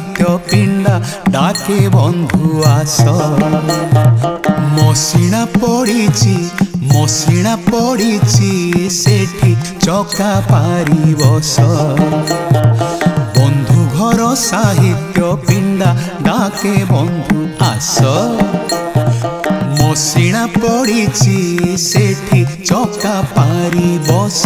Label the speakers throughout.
Speaker 1: साहित्य पिंडा डाके बंधु आस मसिणा पड़ीची सेठी चका पारी बस बंधु घर साहित्य पिंडा डाके बंधु आस मसिणा पड़ीची सेठी चका पारी बस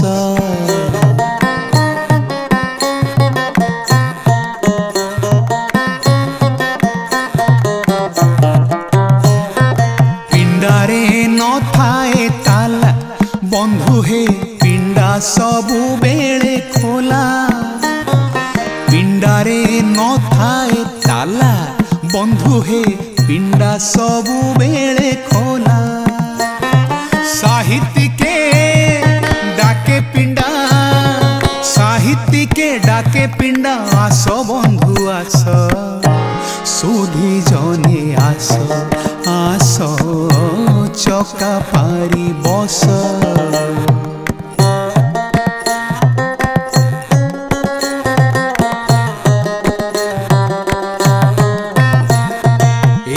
Speaker 1: पिंडारे न थाए ताला बंधु हे पिंडा सबु बेले खोला पिंडारे न थाए ताला बंधु हे पिंडा सबु बेले खोला साहित्य के डाके पिंडा आस बंधु आस सुधी जने आस आस चका पारी बस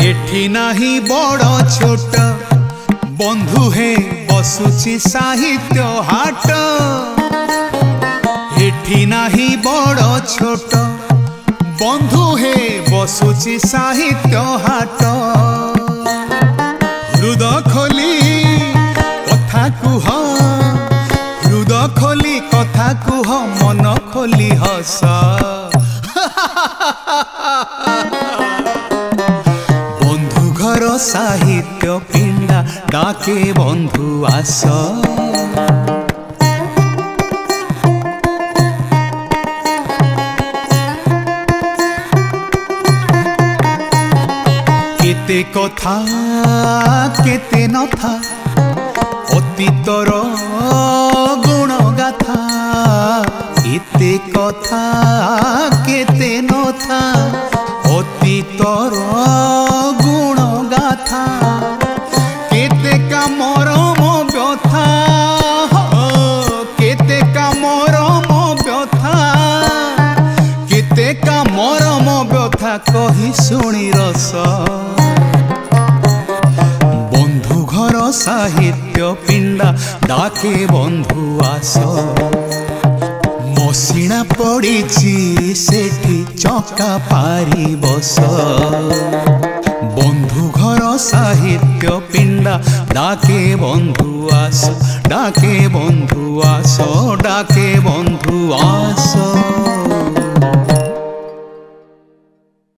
Speaker 1: एठी नाही बड़ छोट बंधु हे बसुची साहित्य हाट एठी नाही बड़ छोट बंधु हे बसुची साहित्य हाट हृदय खोली कथा कुह मन खोली हस बंधु घर साहित्य पिंडा डाके बंधु आस केते कथा केते नथा अतीतर गुण गाथा केते कथा केते नथा अतीतर गुण गाथा केते का मरम व्यथा केते का मरम व्यथा केते का मरम व्यथा कही शुणी रस बंधु घर साहित्य पिंडा डाके बंधु आस मसिणा पड़ीची सेठी चका पारी बस बंधु घर साहित्य पिंडा डाके बंधु आस डाके बंधु आस डाके बंधु आस।